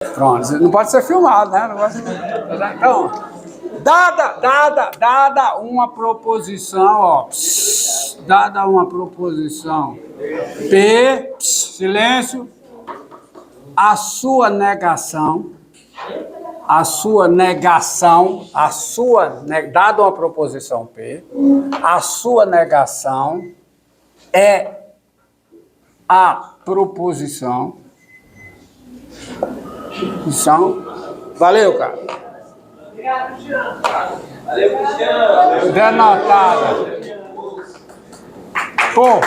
Pronto, não pode ser filmado, né? Não pode ser... Então, dada uma proposição, ó, dada uma proposição P, silêncio, a sua negação, dada uma proposição P, a sua negação é a proposição. Valeu, cara. Obrigado, Cristiano. Valeu, Cristiano. Denotada. Pô.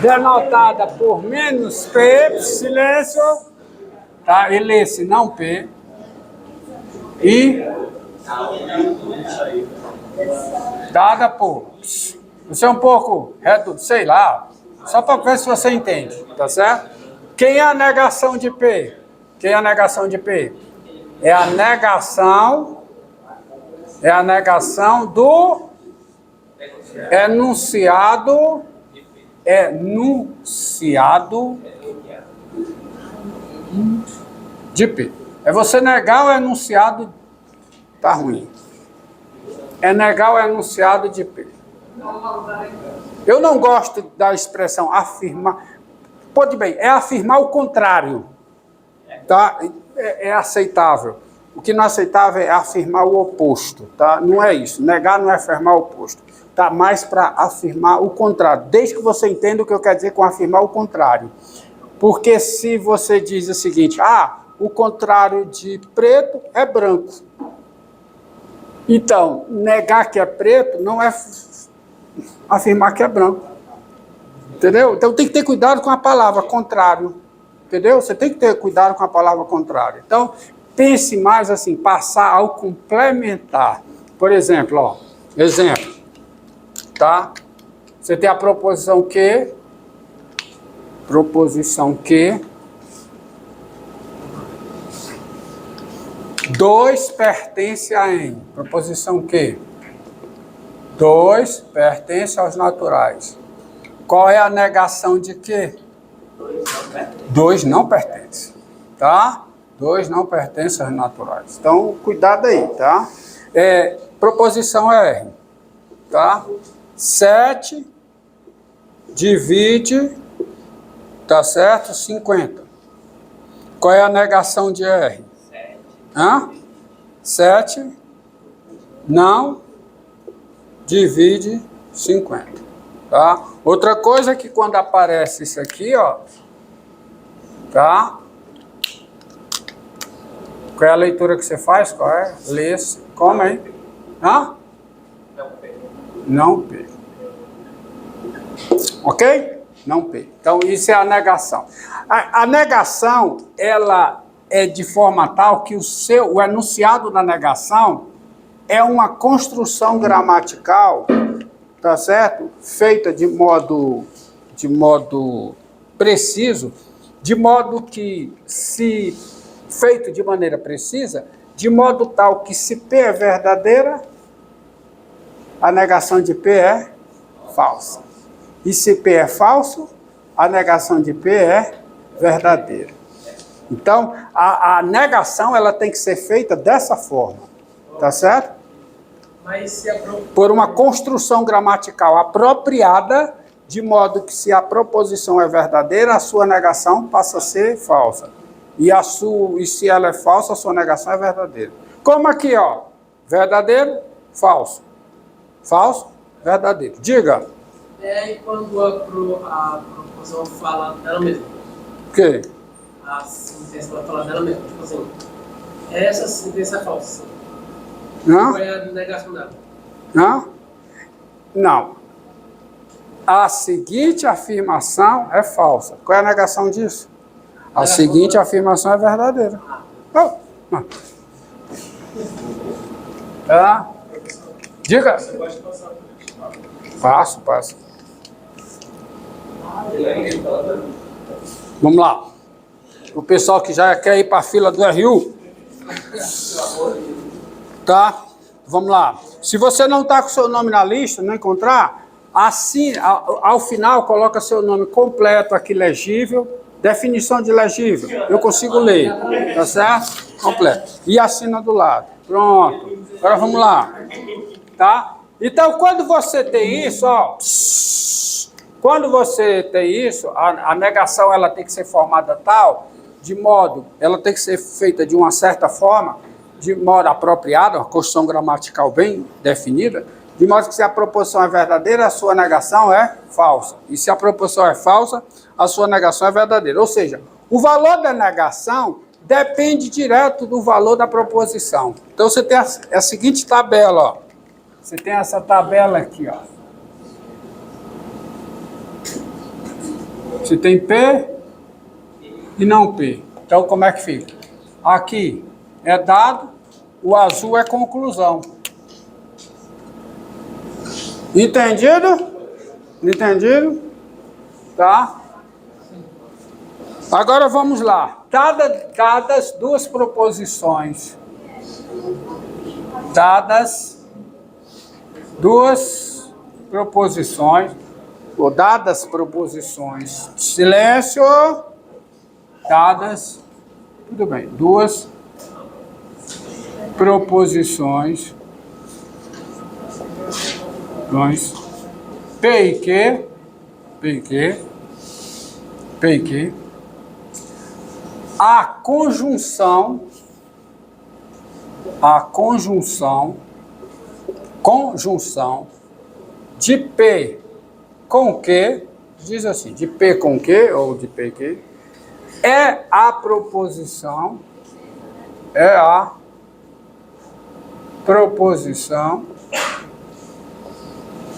Denotada por menos P, silêncio, tá? E lê-se não P. E dada por... Você é um pouco reto, sei lá, só para ver se você entende, tá certo? Quem é a negação de P? Quem é a negação de P? É a negação do enunciado de P. É você negar o enunciado, tá ruim. É negar o enunciado de P. Eu não gosto da expressão afirmar. Pode bem, é afirmar o contrário. Tá? É aceitável. O que não é aceitável é afirmar o oposto. Tá? Não é isso. Negar não é afirmar o oposto. Tá mais para afirmar o contrário. Desde que você entenda o que eu quero dizer com afirmar o contrário. Porque se você diz o seguinte, o contrário de preto é branco. Então, negar que é preto não é afirmar que é branco. Entendeu? Então tem que ter cuidado com a palavra contrário. Entendeu? Você tem que ter cuidado com a palavra contrário. Então, pense mais assim, passar ao complementar. Por exemplo, ó, exemplo, tá? Você tem a proposição que, dois pertence a N. Proposição que 2 pertence aos naturais. Qual é a negação de quê? 2 não pertence. Tá? 2 não pertence aos naturais. Então, cuidado aí, tá? Proposição R. Tá? 7 divide, tá certo? 50. Qual é a negação de R? 7 não divide 50, tá? Outra coisa é que quando aparece isso aqui, ó, tá? Qual é a leitura que você faz? Qual é? Lê-se. Como aí? Não P. Ok? Não P. Então, isso é a negação. A negação, ela é de forma tal que o enunciado da negação é uma construção gramatical, tá certo? Feita de modo preciso, de modo que, se feito de maneira precisa, de modo tal que se P é verdadeira, a negação de P é falsa. E se P é falso, a negação de P é verdadeira. Então, a negação ela tem que ser feita dessa forma, tá certo? Por uma construção gramatical apropriada, de modo que se a proposição é verdadeira, a sua negação passa a ser falsa. E se ela é falsa, a sua negação é verdadeira. Como aqui, ó, verdadeiro, falso. Falso, verdadeiro. Diga. E quando a proposição fala dela mesma? O quê? A sentença vai falar dela mesma. Tipo assim, essa sentença é falsa. Não? Qual é a negação dela? Não. A seguinte afirmação é falsa. Qual é a negação disso? A seguinte afirmação é verdadeira. Tá? Diga. Passo. Vamos lá. O pessoal que já quer ir para a fila do RU. Tá? Vamos lá. Se você não está com o seu nome na lista, não encontrar, Assim, ao final, coloca seu nome completo aqui, legível, definição de legível. Eu consigo ler, tá certo? Completo. E assina do lado. Pronto. Agora vamos lá. Tá? Então, quando você tem isso, ó, quando você tem isso, a negação ela tem que ser formada tal, de modo, ela tem que ser feita de uma certa forma, de modo apropriado, uma construção gramatical bem definida, de modo que se a proposição é verdadeira, a sua negação é falsa. E se a proposição é falsa, a sua negação é verdadeira. Ou seja, o valor da negação depende direto do valor da proposição. Então você tem a seguinte tabela, ó. Você tem essa tabela aqui, ó. Você tem P e não P. Então como é que fica? Aqui é dado, o azul é conclusão. Entendido? Entendido? Tá? Agora vamos lá. Dadas duas proposições. Dadas duas proposições. Ou dadas proposições. Silêncio. Dadas. Tudo bem. Duas proposições. P e Q, a conjunção de P com Q, diz assim, de P com Q, ou de P e Q, é a proposição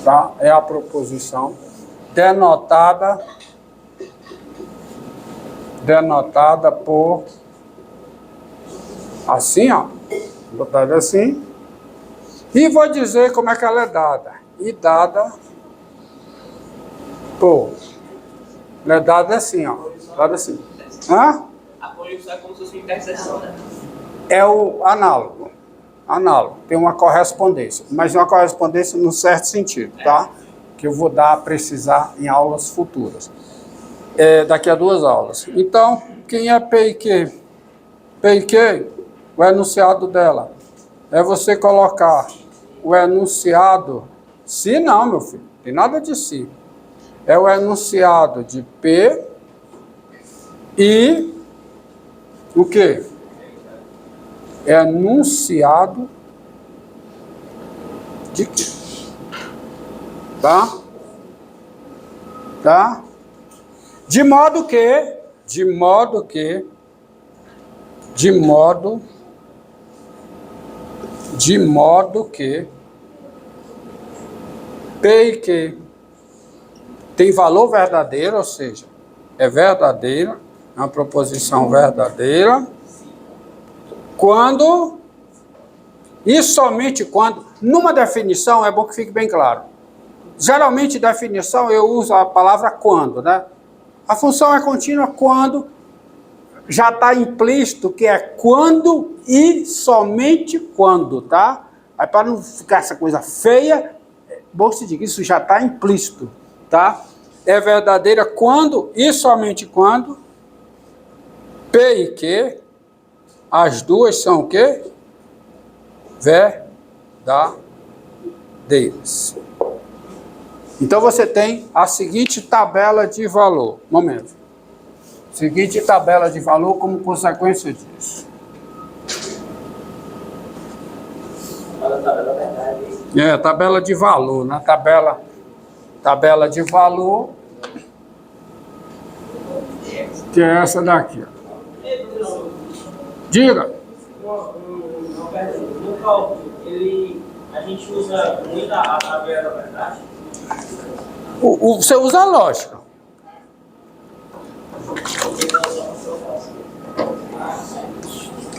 tá? É a proposição denotada por assim, ó, botada assim, e vou dizer como é que ela é dada. E dada por, ela é dada assim, ó, dada assim. Hã? A conjunção é como se fosse uma interseção, né? É o análogo. Análogo, tem uma correspondência, mas uma correspondência num certo sentido, tá? Que eu vou dar a precisar em aulas futuras. Daqui a 2 aulas. Então, quem é P e Q? P e Q, o enunciado dela. É você colocar o enunciado, se não, meu filho, tem nada de si. É o enunciado de P e o quê? Enunciado de quê? Tá? Tá? De modo que P e Q tem valor verdadeiro, ou seja, é verdadeira, é uma proposição verdadeira, quando, e somente quando, numa definição, é bom que fique bem claro. Geralmente, definição, eu uso a palavra quando, né? A função é contínua quando já está implícito que é quando e somente quando, tá? Aí para não ficar essa coisa feia, é bom que se diga, isso já está implícito, tá? É verdadeira quando e somente quando P e Q, as duas são o quê? Verdadeiras. Então você tem a seguinte tabela de valor. Momento. Seguinte tabela de valor como consequência disso. Tabela de valor. Na tabela de valor, que é essa daqui. Ó. Diga. No cálculo, a gente usa muito a tabela da verdade? Você usa a lógica.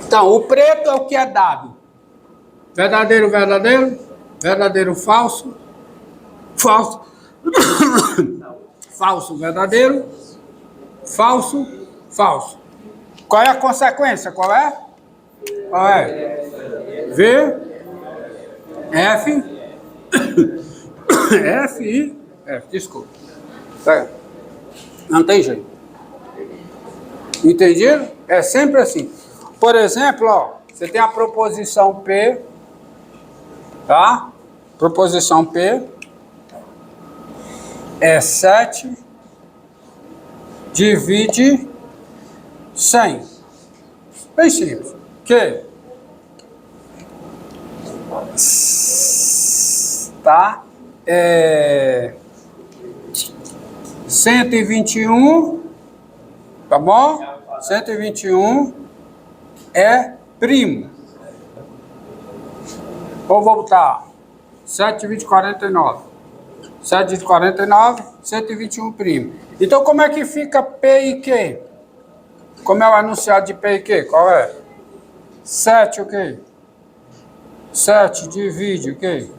Então, o preto é o que é dado. Verdadeiro, verdadeiro. Verdadeiro, falso. Falso. Falso, verdadeiro. Falso, falso. Qual é a consequência? Qual é? Qual é? V, F, F, I, Desculpa. Tá. Não tem jeito. Entendido? É sempre assim. Por exemplo, ó, você tem a proposição P, tá? Proposição P é 7 divide 100. Bem simples. Que? Tá? 121, tá bom? 121 é primo. Vou voltar. 7 divide 49. 7 divide 49, 121 primo. Então, como é que fica P e Q? Como é o enunciado de P e Q? Qual é? 7 o quê? 7 divide o quê?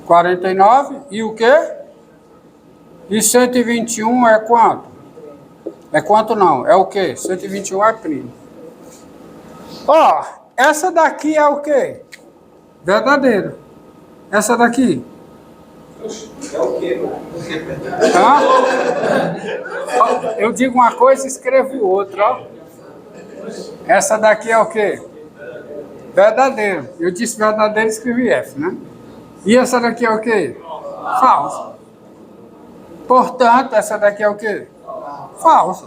49 e o quê? E 121 é quanto? É quanto não? É o quê? 121 é primo. Ó, essa daqui é o quê? Verdadeira. Essa daqui? É o quê, mano? Hã? Ó, eu digo uma coisa e escrevo outra, ó. Essa daqui é o quê? Verdadeiro. Eu disse verdadeiro e escrevi F, né? E essa daqui é o quê? Falsa. Portanto, essa daqui é o quê? Falsa.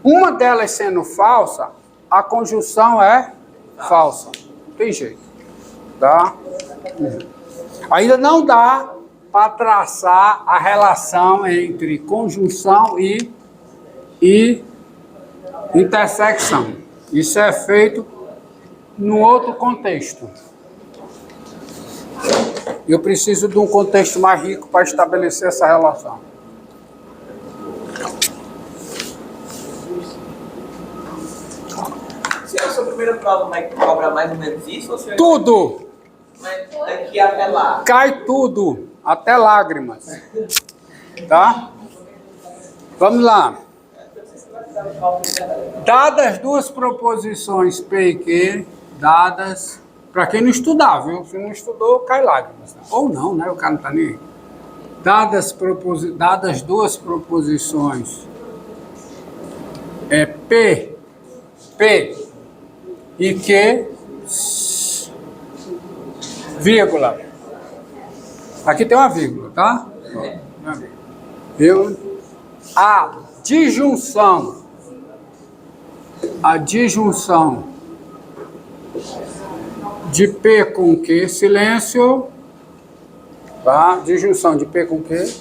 Uma delas sendo falsa, a conjunção é falsa. Não tem jeito. Tá? Ainda não dá para traçar a relação entre conjunção e intersecção. Isso é feito num outro contexto. Eu preciso de um contexto mais rico para estabelecer essa relação. Se a sua primeira prova vai cobrar mais ou menos isso? Ou se Tudo! Mas daqui até lá? Cai tudo, até lágrimas. Tá? Vamos lá. Dadas duas proposições P e Q, dadas... Para quem não estudar, viu? Se não estudou, cai lágrimas. Ou não, né? O cara não está nem aí. Dadas duas proposições P e Q, vírgula. Aqui tem uma vírgula, tá? A disjunção de P com Q, silêncio, tá? Disjunção de P com Q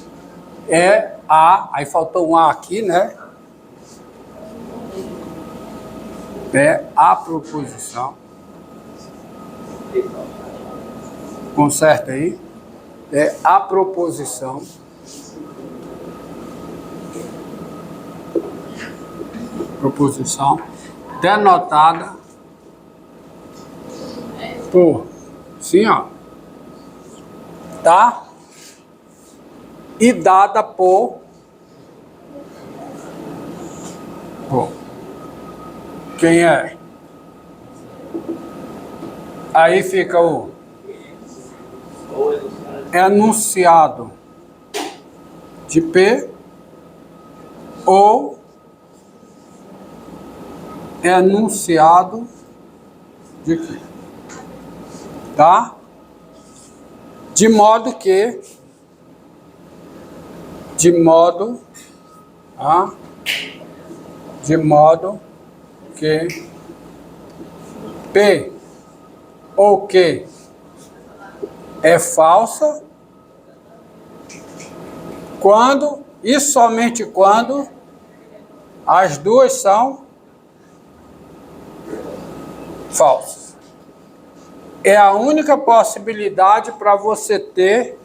é A, aí faltou um A aqui, né? É a proposição. Conserta aí. É a proposição. Proposição denotada por, sim, ó, tá? E dada por quem é? Aí fica o enunciado de P ou enunciado de Q. Tá? De modo que P ou Q é falsa quando e somente quando as duas são falsas. É a única possibilidade para você ter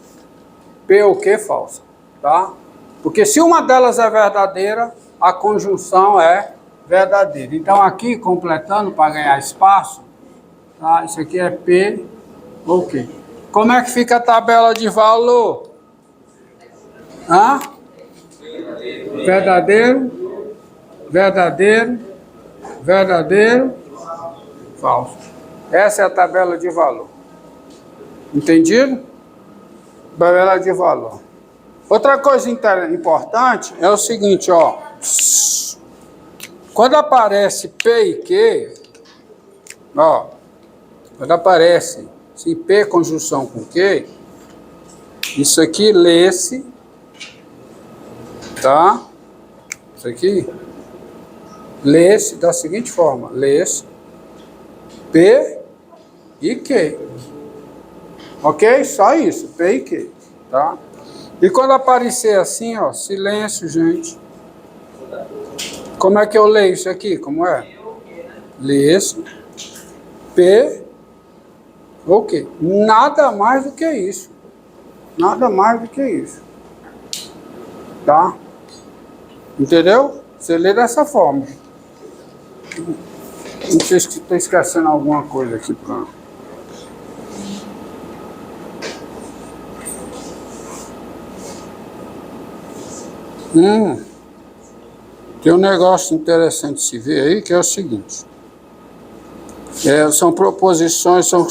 P ou Q falsa, tá? Porque se uma delas é verdadeira, a conjunção é verdadeira. Então aqui, completando para ganhar espaço, tá? Isso aqui é P ou Q. Como é que fica a tabela de valor? Hã? Verdadeiro, verdadeiro, verdadeiro, falso. Essa é a tabela de valor. Entendido? Tabela de valor. Outra coisa importante é o seguinte, ó. Quando aparece P e Q, ó, quando aparece se P conjunção com Q, isso aqui lê-se, tá? Isso aqui lê-se da seguinte forma, lê-se P e Q. Ok? Só isso, P e Q, tá? E quando aparecer assim, ó, silêncio, gente. Como é que eu leio isso aqui? Como é? Lê-se P ou Q. Nada mais do que isso. Nada mais do que isso. Tá? Entendeu? Você lê dessa forma. Não sei se estou esquecendo alguma coisa aqui. Pra... Tem um negócio interessante de se ver aí, que é o seguinte. São proposições, são...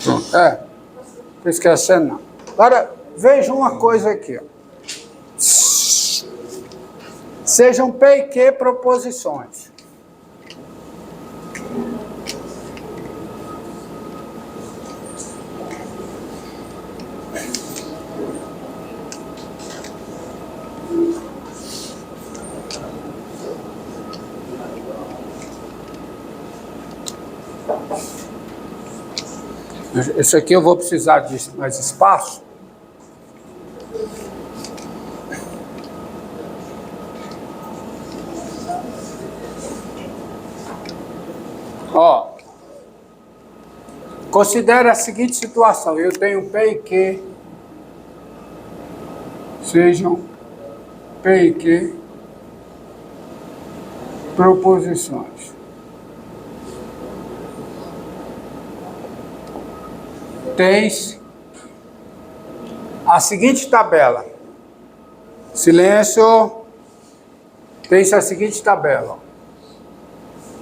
Pronto, não esquecendo não. Agora, veja uma coisa aqui, ó. Sejam P e Q proposições. Esse aqui eu vou precisar de mais espaço. Ó, considere a seguinte situação. Eu tenho P e Q, sejam P e Q proposições. Tens a seguinte tabela. Silêncio. Tens a seguinte tabela.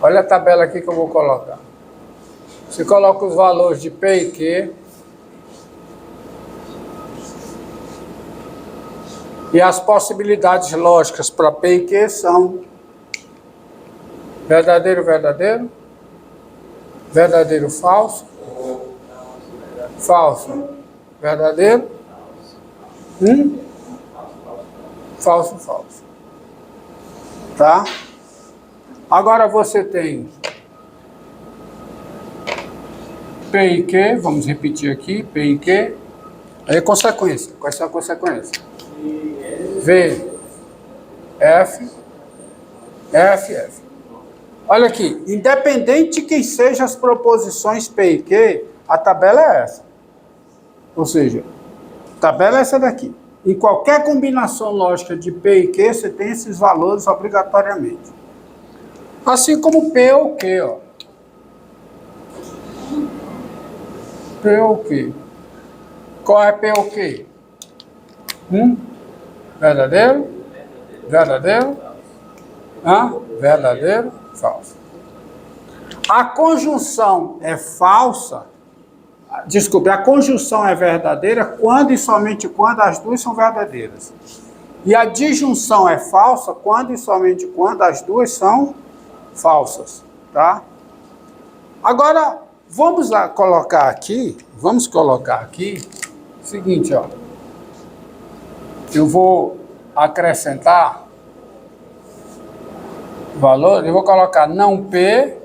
Olha a tabela aqui que eu vou colocar. Você coloca os valores de P e Q. E as possibilidades lógicas para P e Q são verdadeiro, verdadeiro, verdadeiro, falso, falso, verdadeiro, falso, falso. Tá? Agora você tem P e Q, vamos repetir aqui, P e Q. Aí consequência, qual é a consequência? V, F, F, F. Olha aqui, independente de quem sejam as proposições P e Q, a tabela é essa. Ou seja, a tabela é essa daqui. Em qualquer combinação lógica de P e Q, você tem esses valores obrigatoriamente. Assim como P ou Q, ó. P ou Q. Qual é P ou Q? Verdadeiro? Verdadeiro? Verdadeiro? Falso. A conjunção é falsa. Desculpe, a conjunção é verdadeira quando e somente quando as duas são verdadeiras. E a disjunção é falsa quando e somente quando as duas são falsas, tá? Agora, vamos colocar aqui o seguinte, ó. Eu vou acrescentar valor, eu vou colocar não P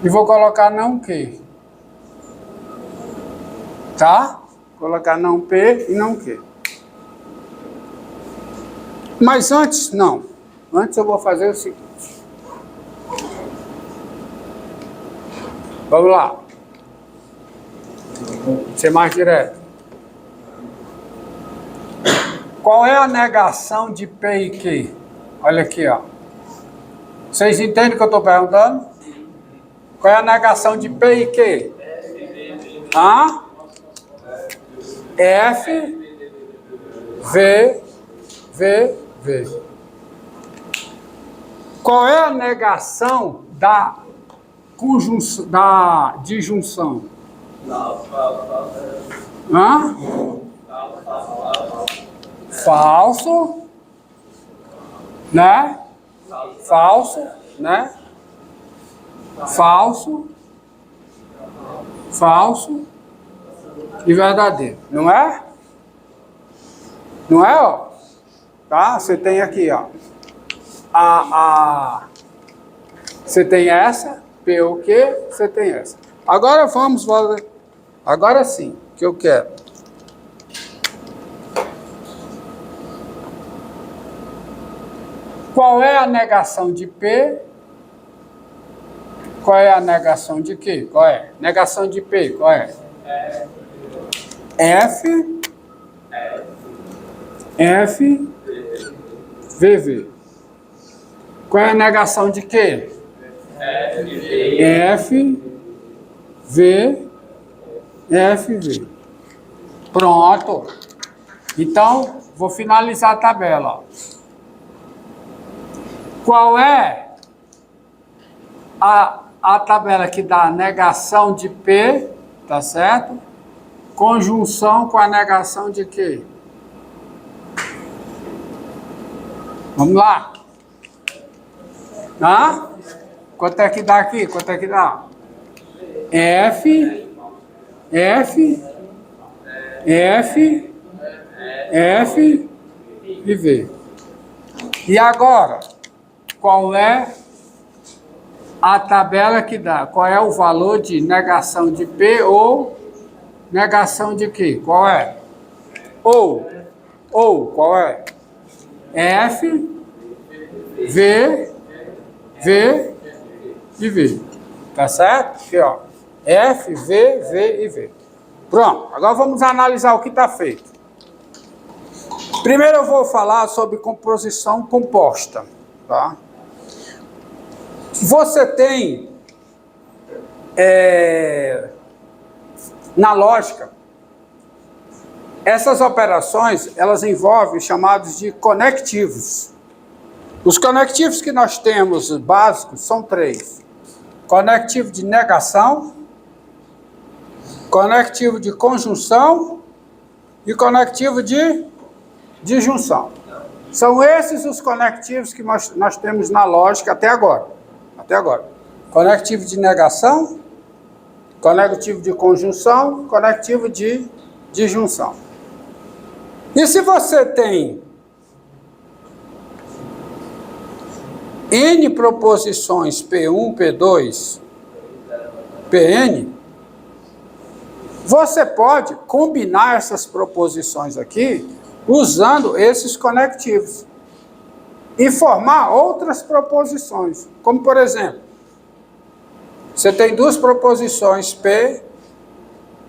e vou colocar não Q. Tá? Colocar não P e não Q. Mas antes, não. Antes eu vou fazer o seguinte. Vamos lá. Vou ser mais direto. Qual é a negação de P e Q? Olha aqui, ó. Vocês entendem o que eu estou perguntando? Qual é a negação de P e Q? F, V, V, V. Qual é a negação da conjunção, da disjunção? Hã? Falso, né? Falso, né? Falso, falso e verdadeiro, não é? Não é, ó? Tá? Você tem aqui, ó. Você tem essa, P o quê? Você tem essa. Agora vamos fazer. Agora sim, que eu quero. Qual é a negação de P? Qual é a negação de Q? Qual é? Negação de P, qual é? F, F, VV. Qual é a negação de Q? F, V, F, V. Pronto. Então, vou finalizar a tabela. Ó. Qual é a tabela que dá a negação de P, tá certo? Conjunção com a negação de Q. Vamos lá. Hã? Quanto é que dá aqui? Quanto é que dá? F, F, F, F e V. E agora, qual é a tabela que dá? Qual é o valor de negação de P ou negação de Q? Qual é? Ou, qual é? F, V, V e V. Tá certo? Aqui, ó. F, V, V e V. Pronto. Agora vamos analisar o que está feito. Primeiro eu vou falar sobre composição composta. Tá? Você tem, na lógica, essas operações, elas envolvem chamados de conectivos. Os conectivos que nós temos básicos são 3. Conectivo de negação, conectivo de conjunção e conectivo de disjunção. São esses os conectivos que nós temos na lógica até agora. Conectivo de negação, conectivo de conjunção, conectivo de disjunção. E se você tem N proposições P1, P2, Pn, você pode combinar essas proposições aqui usando esses conectivos e formar outras proposições. Como, por exemplo, você tem 2 proposições P,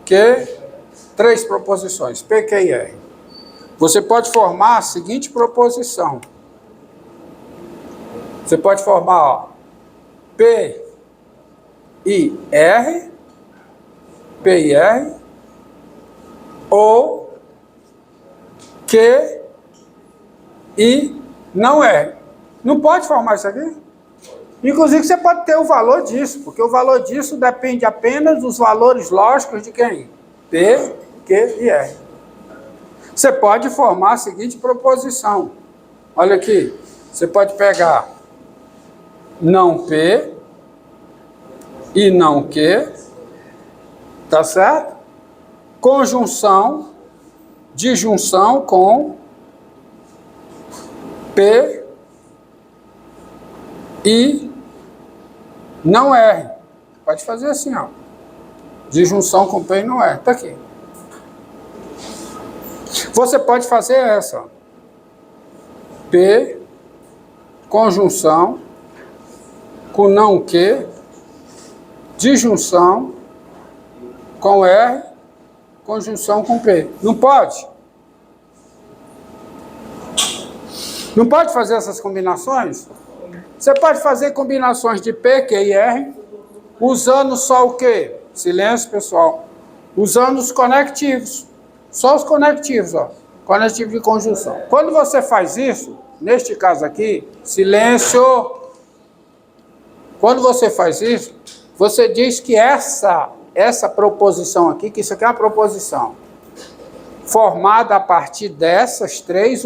Q, 3 proposições P, Q e R. Você pode formar a seguinte proposição. Você pode formar, ó, P e R, P e R, ou Q e não R. Não pode formar isso aqui? Inclusive, você pode ter o valor disso, porque o valor disso depende apenas dos valores lógicos de quem? P, Q e R. Você pode formar a seguinte proposição. Olha aqui, você pode pegar não P e não Q, tá certo? Conjunção, disjunção com P e não R. Pode fazer assim, ó. Disjunção com P e não R. Tá aqui. Você pode fazer essa, ó. P, conjunção com não Q, disjunção com R, conjunção com P. Não pode? Não pode fazer essas combinações? Você pode fazer combinações de P, Q e R, usando só o quê? Silêncio, pessoal. Usando os conectivos. Só os conectivos, ó. Conectivo de conjunção. Quando você faz isso, neste caso aqui, silêncio. Quando você faz isso, você diz que essa proposição aqui, que isso aqui é uma proposição formada a partir dessas três